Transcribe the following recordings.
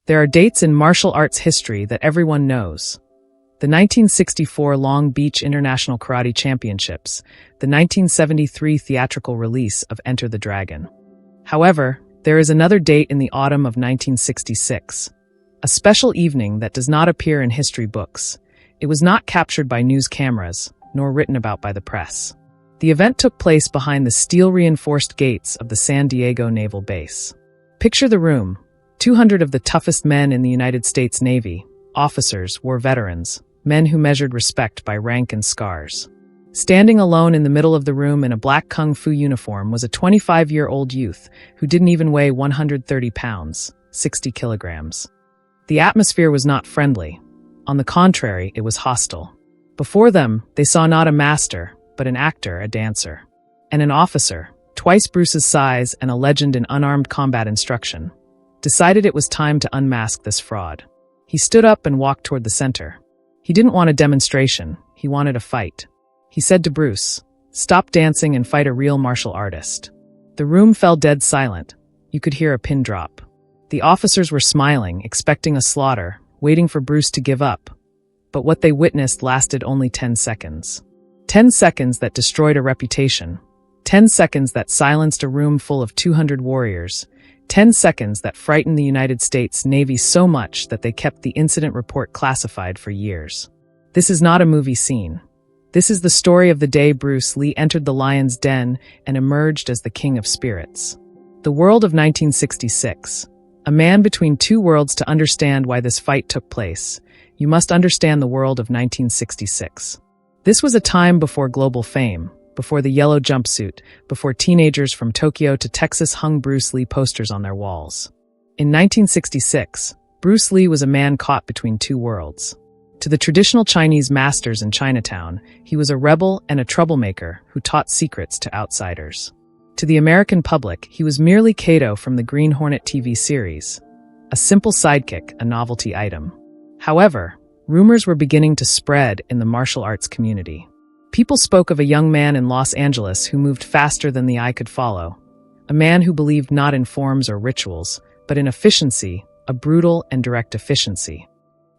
There are dates in martial arts history that everyone knows. The 1964 Long Beach International Karate Championships, the 1973 theatrical release of Enter the Dragon. However, there is another date in the autumn of 1966. A special evening that does not appear in history books. It was not captured by news cameras, nor written about by the press. The event took place behind the steel-reinforced gates of the San Diego Naval Base. Picture the room. 200 of the toughest men in the United States Navy, officers, war veterans, men who measured respect by rank and scars. Standing alone in the middle of the room in a black kung fu uniform was a 25-year-old youth who didn't even weigh 130 pounds, 60 kilograms. The atmosphere was not friendly. On the contrary, it was hostile. Before them, they saw not a master, but an actor, a dancer, and an officer, twice Bruce's size and a legend in unarmed combat instruction, decided it was time to unmask this fraud. He stood up and walked toward the center. He didn't want a demonstration, he wanted a fight. He said to Bruce, "Stop dancing and fight a real martial artist." The room fell dead silent. You could hear a pin drop. The officers were smiling, expecting a slaughter, waiting for Bruce to give up. But what they witnessed lasted only 10 seconds. 10 seconds that destroyed a reputation. 10 seconds that silenced a room full of 200 warriors. 10 seconds that frightened the United States Navy so much that they kept the incident report classified for years. This is not a movie scene. This is the story of the day Bruce Lee entered the lion's den and emerged as the king of spirits. The world of 1966. A man between two worlds. To understand why this fight took place, you must understand the world of 1966. This was a time before global fame, before the yellow jumpsuit, before teenagers from Tokyo to Texas hung Bruce Lee posters on their walls. In 1966, Bruce Lee was a man caught between two worlds. To the traditional Chinese masters in Chinatown, he was a rebel and a troublemaker who taught secrets to outsiders. To the American public, he was merely Kato from the Green Hornet TV series. A simple sidekick, a novelty item. However, rumors were beginning to spread in the martial arts community. People spoke of a young man in Los Angeles who moved faster than the eye could follow. A man who believed not in forms or rituals, but in efficiency, a brutal and direct efficiency.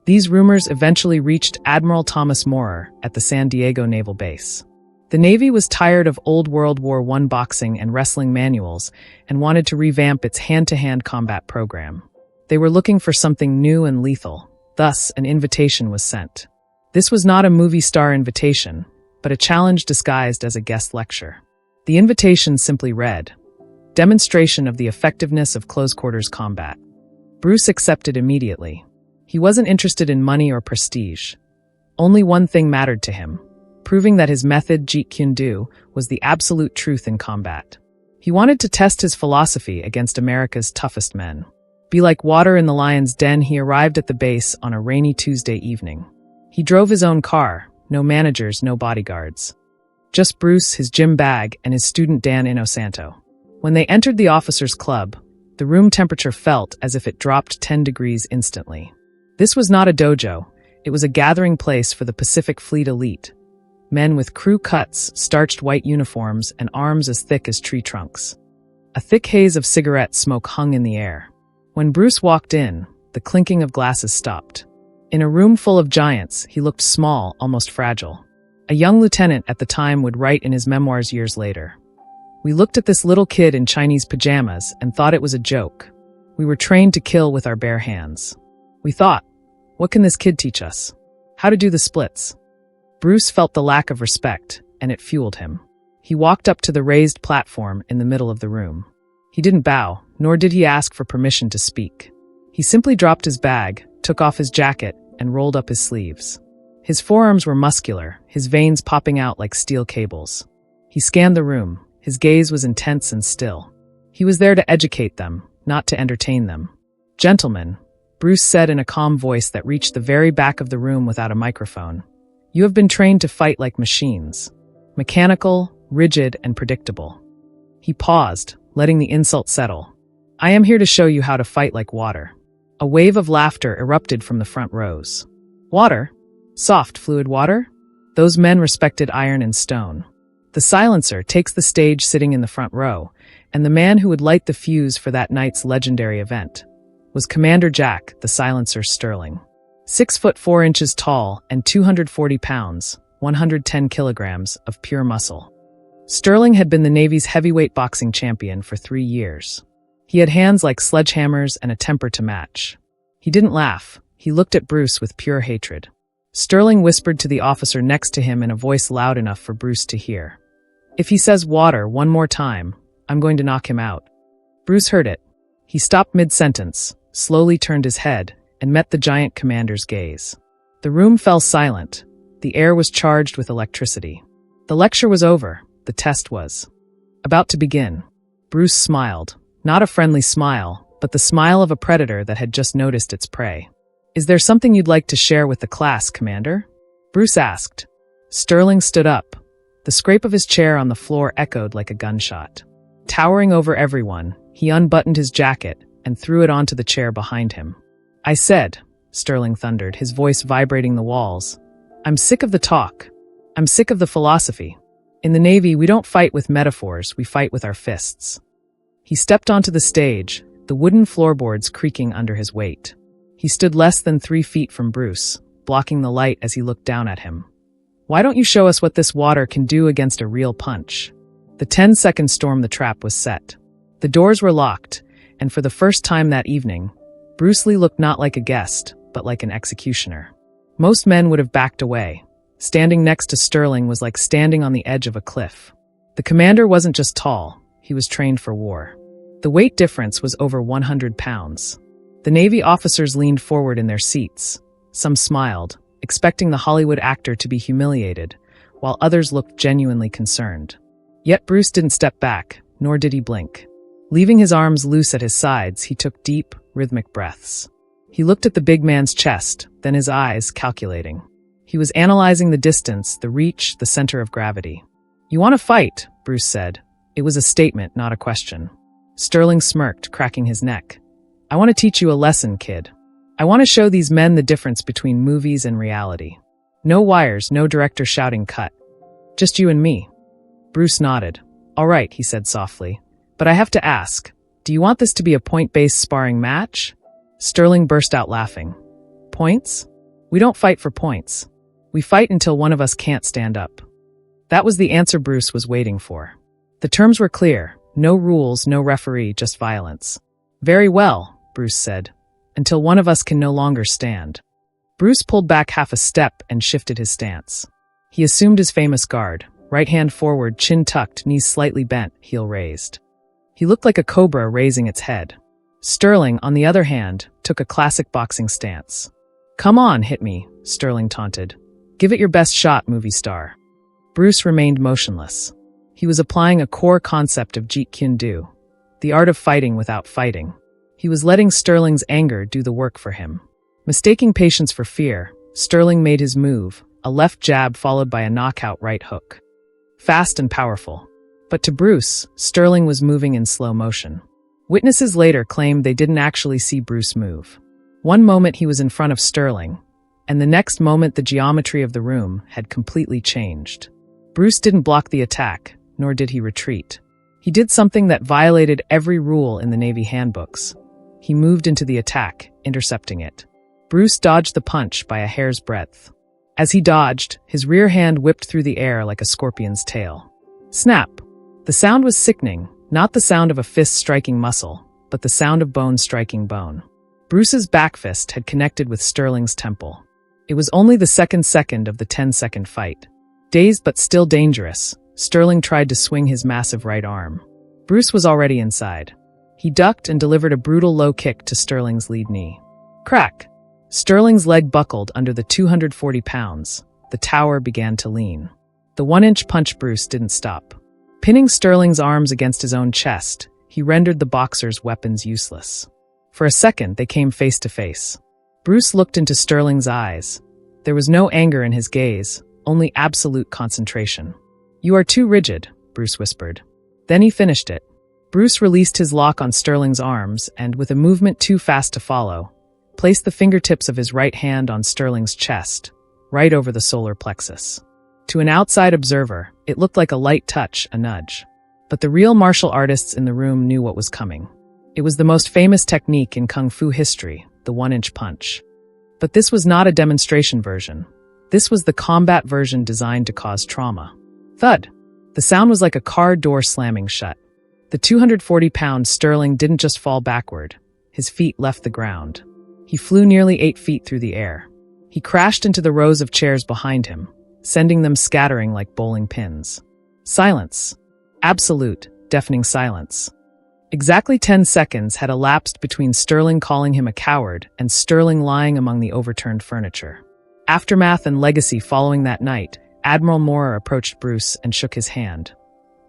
These rumors eventually reached Admiral Thomas Moorer at the San Diego Naval Base. The Navy was tired of old World War I boxing and wrestling manuals and wanted to revamp its hand-to-hand combat program. They were looking for something new and lethal. Thus, an invitation was sent. This was not a movie star invitation, but a challenge disguised as a guest lecture. The invitation simply read, "Demonstration of the effectiveness of close-quarters combat." Bruce accepted immediately. He wasn't interested in money or prestige. Only one thing mattered to him, proving that his method, Jeet Kune Do, was the absolute truth in combat. He wanted to test his philosophy against America's toughest men. Be like water in the lion's den. He arrived at the base on a rainy Tuesday evening. He drove his own car, no managers, no bodyguards. Just Bruce, his gym bag, and his student Dan Inosanto. When they entered the officers' club, the room temperature felt as if it dropped 10 degrees instantly. This was not a dojo, it was a gathering place for the Pacific Fleet elite. Men with crew cuts, starched white uniforms, and arms as thick as tree trunks. A thick haze of cigarette smoke hung in the air. When Bruce walked in, the clinking of glasses stopped. In a room full of giants, he looked small, almost fragile. A young lieutenant at the time would write in his memoirs years later, "We looked at this little kid in Chinese pajamas and thought it was a joke. We were trained to kill with our bare hands. We thought, what can this kid teach us? How to do the splits?" Bruce felt the lack of respect, and it fueled him. He walked up to the raised platform in the middle of the room. He didn't bow, nor did he ask for permission to speak. He simply dropped his bag, took off his jacket, and rolled up his sleeves. His forearms were muscular, his veins popping out like steel cables. He scanned the room. His gaze was intense and still. He was there to educate them, not to entertain them. "Gentlemen," Bruce said in a calm voice that reached the very back of the room without a microphone, "you have been trained to fight like machines. Mechanical, rigid, and predictable." He paused, letting the insult settle. "I am here to show you how to fight like water." A wave of laughter erupted from the front rows. Water? Soft, fluid water? Those men respected iron and stone. The silencer takes the stage sitting in the front row, and the man who would light the fuse for that night's legendary event. was Commander Jack, the silencer Sterling. 6 foot 4 inches tall and 240 pounds, 110 kilograms of pure muscle. Sterling had been the Navy's heavyweight boxing champion for 3 years. He had hands like sledgehammers and a temper to match. He didn't laugh. He looked at Bruce with pure hatred. Sterling whispered to the officer next to him in a voice loud enough for Bruce to hear. "If he says water one more time, I'm going to knock him out." Bruce heard it. He stopped mid-sentence, slowly turned his head, and met the giant commander's gaze. The room fell silent. The air was charged with electricity. The lecture was over. The test was about to begin. Bruce smiled. Not a friendly smile, but the smile of a predator that had just noticed its prey. "Is there something you'd like to share with the class, Commander?" Bruce asked. Sterling stood up. The scrape of his chair on the floor echoed like a gunshot. Towering over everyone, he unbuttoned his jacket and threw it onto the chair behind him. "I said," Sterling thundered, his voice vibrating the walls, "I'm sick of the talk. I'm sick of the philosophy. In the Navy, we don't fight with metaphors, we fight with our fists." He stepped onto the stage, the wooden floorboards creaking under his weight. He stood less than 3 feet from Bruce, blocking the light as he looked down at him. "Why don't you show us what this water can do against a real punch?" The 10-second storm the trap was set. The doors were locked, and for the first time that evening, Bruce Lee looked not like a guest, but like an executioner. Most men would have backed away. Standing next to Sterling was like standing on the edge of a cliff. The commander wasn't just tall, he was trained for war. The weight difference was over 100 pounds. The Navy officers leaned forward in their seats. Some smiled, expecting the Hollywood actor to be humiliated, while others looked genuinely concerned. Yet Bruce didn't step back, nor did he blink. Leaving his arms loose at his sides, he took deep, rhythmic breaths. He looked at the big man's chest, then his eyes, calculating. He was analyzing the distance, the reach, the center of gravity. "You want to fight," Bruce said. It was a statement, not a question. Sterling smirked, cracking his neck. "I want to teach you a lesson, kid. I want to show these men the difference between movies and reality. No wires, no director shouting cut. Just you and me." Bruce nodded. "All right," he said softly. "But I have to ask, do you want this to be a point-based sparring match?" Sterling burst out laughing. "Points? We don't fight for points. We fight until one of us can't stand up." That was the answer Bruce was waiting for. The terms were clear. No rules, no referee, just violence. "Very well," Bruce said. "Until one of us can no longer stand." Bruce pulled back half a step and shifted his stance. He assumed his famous guard, right hand forward, chin tucked, knees slightly bent, heel raised. He looked like a cobra raising its head. Sterling, on the other hand, took a classic boxing stance. "Come on, hit me," Sterling taunted. "Give it your best shot, movie star." Bruce remained motionless. He was applying a core concept of Jeet Kune Do, the art of fighting without fighting. He was letting Sterling's anger do the work for him. Mistaking patience for fear, Sterling made his move, a left jab followed by a knockout right hook. Fast and powerful. But to Bruce, Sterling was moving in slow motion. Witnesses later claimed they didn't actually see Bruce move. One moment he was in front of Sterling, and the next moment the geometry of the room had completely changed. Bruce didn't block the attack, nor did he retreat. He did something that violated every rule in the Navy handbooks. He moved into the attack, intercepting it. Bruce dodged the punch by a hair's breadth. As he dodged, his rear hand whipped through the air like a scorpion's tail. Snap! The sound was sickening, not the sound of a fist striking muscle, but the sound of bone striking bone. Bruce's back fist had connected with Sterling's temple. It was only the second of the 10-second fight. Dazed but still dangerous, Sterling tried to swing his massive right arm. Bruce was already inside. He ducked and delivered a brutal low kick to Sterling's lead knee. Crack! Sterling's leg buckled under the 240 pounds. The tower began to lean. The 1-inch punch Bruce didn't stop. Pinning Sterling's arms against his own chest, he rendered the boxer's weapons useless. For a second, they came face to face. Bruce looked into Sterling's eyes. There was no anger in his gaze, only absolute concentration. "You are too rigid," Bruce whispered. Then he finished it. Bruce released his lock on Sterling's arms and, with a movement too fast to follow, placed the fingertips of his right hand on Sterling's chest, right over the solar plexus. To an outside observer, it looked like a light touch, a nudge. But the real martial artists in the room knew what was coming. It was the most famous technique in Kung Fu history, the one-inch punch. But this was not a demonstration version. This was the combat version designed to cause trauma. Thud! The sound was like a car door slamming shut. The 240-pound Sterling didn't just fall backward. His feet left the ground. He flew nearly 8 feet through the air. He crashed into the rows of chairs behind him, sending them scattering like bowling pins. Silence. Absolute, deafening silence. Exactly 10 seconds had elapsed between Sterling calling him a coward and Sterling lying among the overturned furniture. Aftermath and legacy following that night, Admiral Moore approached Bruce and shook his hand.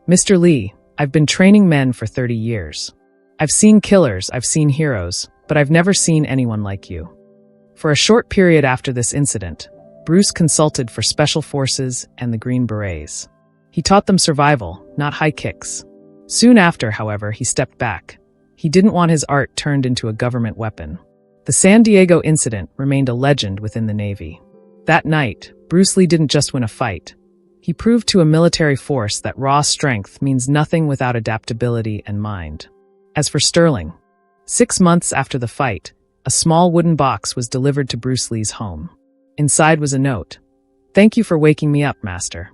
"Mr. Lee, I've been training men for 30 years. I've seen killers, I've seen heroes, but I've never seen anyone like you." For a short period after this incident, Bruce consulted for Special Forces and the Green Berets. He taught them survival, not high kicks. Soon after, however, he stepped back. He didn't want his art turned into a government weapon. The San Diego incident remained a legend within the Navy. That night, Bruce Lee didn't just win a fight. He proved to a military force that raw strength means nothing without adaptability and mind. As for Sterling, 6 months after the fight, a small wooden box was delivered to Bruce Lee's home. Inside was a note. "Thank you for waking me up, Master.